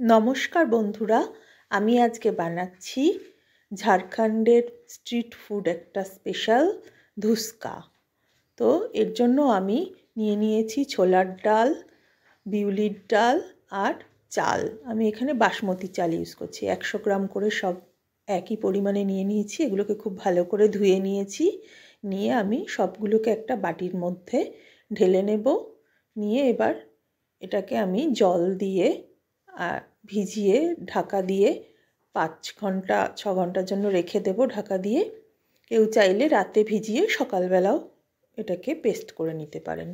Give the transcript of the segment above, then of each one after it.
নমস্কার বন্ধুরা, আমি আজকে বানাচ্ছি ঝাড়খণ্ডের স্ট্রিট ফুড একটা স্পেশাল ধুস্কা। তো এর জন্য আমি নিয়েছি ছোলার ডাল, বিউলির ডাল আর চাল। আমি এখানে বাসমতি চাল ইউজ করছি। 100 গ্রাম করে সব একই পরিমাণে নিয়েছি। এগুলোকে খুব ভালো করে ধুয়ে নিয়েছি। নিয়ে আমি সবগুলোকে একটা বাটির মধ্যে ঢেলে নেব। নিয়ে এবার এটাকে আমি জল দিয়ে ভিজিয়ে ঢাকা দিয়ে 5-6 ঘন্টার জন্য রেখে দেব ঢাকা দিয়ে। কেউ চাইলে রাতে ভিজিয়ে সকালবেলাও এটাকে পেস্ট করে নিতে পারেন।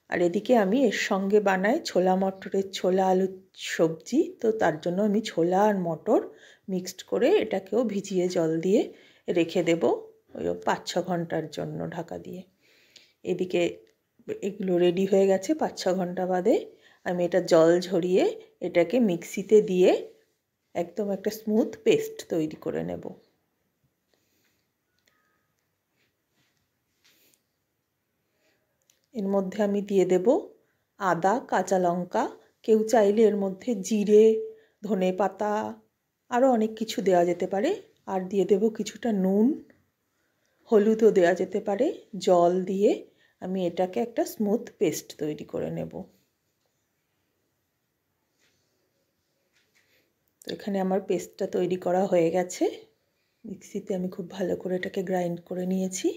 আর এদিকে আমি এর সঙ্গে বানাই ছোলা মটরের ছোলা আলুর সবজি। তো তার জন্য আমি ছোলা আর মটর মিক্সড করে এটাকেও ভিজিয়ে জল দিয়ে রেখে দেব ওই 5-6 ঘন্টার জন্য ঢাকা দিয়ে। এদিকে এগুলো রেডি হয়ে গেছে। 5-6 ঘন্টা বাদে আমি এটা জল ঝরিয়ে এটাকে মিক্সিতে দিয়ে একদম একটা স্মুথ পেস্ট তৈরি করে নেব। এর মধ্যে আমি দিয়ে দেব আদা, কাঁচা লঙ্কা। কেউ চাইলে এর মধ্যে জিরে, ধনে পাতা আরও অনেক কিছু দেওয়া যেতে পারে। আর দিয়ে দেব কিছুটা নুন, হলুদও দেওয়া যেতে পারে। জল দিয়ে আমি এটাকে একটা স্মুথ পেস্ট তৈরি করে নেব। তো এখানে আমার পেস্টটা তৈরি করা হয়ে গেছে। মিক্সিতে আমি খুব ভালো করে এটাকে গ্রাইন্ড করে নিয়েছি।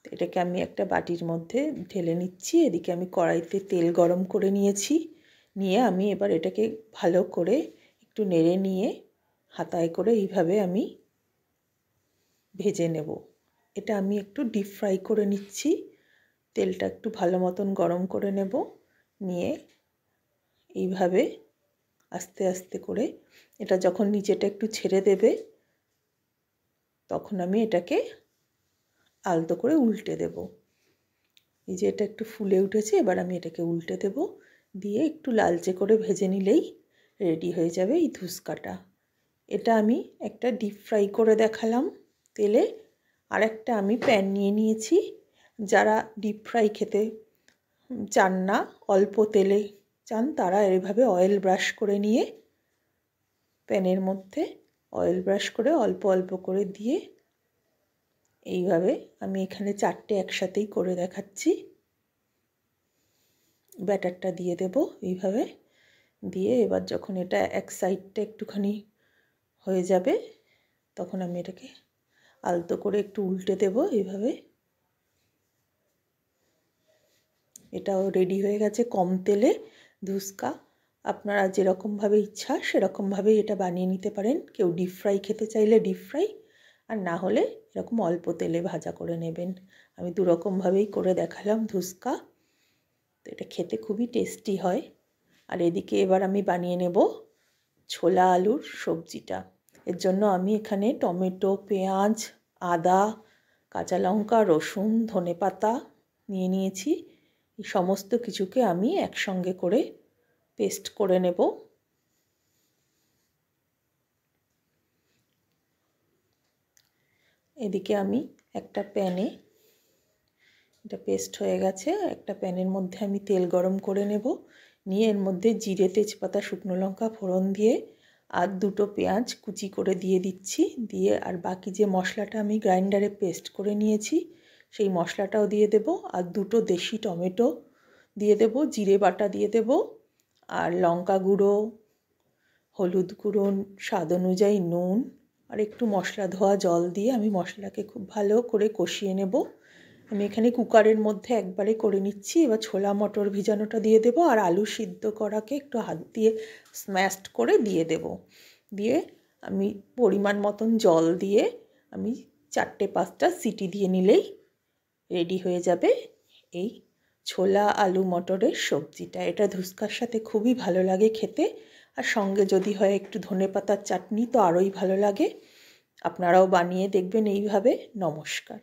এটাকে আমি একটা বাটির মধ্যে ঢেলে নিচ্ছি। এদিকে আমি কড়াইতে তেল গরম করে নিয়েছি। নিয়ে আমি এবার এটাকে ভালো করে একটু নেড়ে নিয়ে হাতায় করে এইভাবে আমি ভেজে নেব। এটা আমি একটু ডিপ ফ্রাই করে নিচ্ছি। তেলটা একটু ভালো মতন গরম করে নেব। নিয়ে এইভাবে আস্তে আস্তে করে এটা যখন নিচেটা একটু ছেড়ে দেবে তখন আমি এটাকে আলতো করে উল্টে দেব। এই যে এটা একটু ফুলে উঠেছে, এবার আমি এটাকে উল্টে দেব। দিয়ে একটু লালচে করে ভেজে নিলেই রেডি হয়ে যাবে এই ধুস্কাটা। এটা আমি একটা ডিপ ফ্রাই করে দেখালাম তেলে। আর একটা আমি প্যান নিয়ে নিয়েছি। যারা ডিপ ফ্রাই খেতে চান না, অল্প তেলে চান, তারা এইভাবে অয়েল ব্রাশ করে নিয়ে প্যানের মধ্যে অয়েল ব্রাশ করে অল্প অল্প করে দিয়ে এইভাবে আমি এখানে 4টে একসাথেই করে দেখাচ্ছি। ব্যাটারটা দিয়ে দেব এইভাবে দিয়ে এবার যখন এটা এক সাইডটা একটুখানি হয়ে যাবে তখন আমি এটাকে আলতো করে একটু উল্টে দেব এইভাবে। এটাও রেডি হয়ে গেছে কম তেলে ধুস্কা। আপনারা যেরকমভাবে ইচ্ছা সেরকমভাবেই এটা বানিয়ে নিতে পারেন। কেউ ডিপ ফ্রাই খেতে চাইলে ডিপ ফ্রাই, আর না হলে এরকম অল্প তেলে ভাজা করে নেবেন। আমি দুরকমভাবেই করে দেখালাম ধুস্কা। তো এটা খেতে খুবই টেস্টি হয়। আর এদিকে এবার আমি বানিয়ে নেব ছোলা আলুর সবজিটা। এর জন্য আমি এখানে টমেটো, পেঁয়াজ, আদা, কাঁচা লঙ্কা, রসুন, ধনেপাতা নিয়েছি। এই সমস্ত কিছুকে আমি একসঙ্গে করে পেস্ট করে নেব। এদিকে আমি একটা প্যানে, এটা পেস্ট হয়ে গেছে, একটা প্যানের মধ্যে আমি তেল গরম করে নেব। নিয়ে এর মধ্যে জিরে, তেজপাতা, শুকনো লঙ্কা ফোড়ন দিয়ে আর 2টো পেঁয়াজ কুচি করে দিয়ে দিচ্ছি। দিয়ে আর বাকি যে মশলাটা আমি গ্রাইন্ডারে পেস্ট করে নিয়েছি সেই মশলাটাও দিয়ে দেব। আর 2টো দেশি টমেটো দিয়ে দেব, জিরে বাটা দিয়ে দেব, আর লঙ্কা গুঁড়ো, হলুদ গুঁড়ো, স্বাদ অনুযায়ী নুন আর একটু মশলা ধোয়া জল দিয়ে আমি মশলাকে খুব ভালো করে কষিয়ে নেব। আমি এখানে কুকারের মধ্যে একবারে করে নিচ্ছি। এবার ছোলা মটর ভিজানোটা দিয়ে দেব আর আলু সিদ্ধ করাকে একটু হাত দিয়ে স্ম্যাশড করে দিয়ে দেব। দিয়ে আমি পরিমাণ মতন জল দিয়ে আমি 4-5টা সিটি দিয়ে নিলেই রেডি হয়ে যাবে এই ছোলা আলু মটরের সবজিটা। এটা ধুস্কার সাথে খুবই ভালো লাগে খেতে। আর সঙ্গে যদি হয় একটু ধনেপাতার চাটনি তো আরোই ভালো লাগে। আপনারাও বানিয়ে দেখবেন এইভাবে। নমস্কার।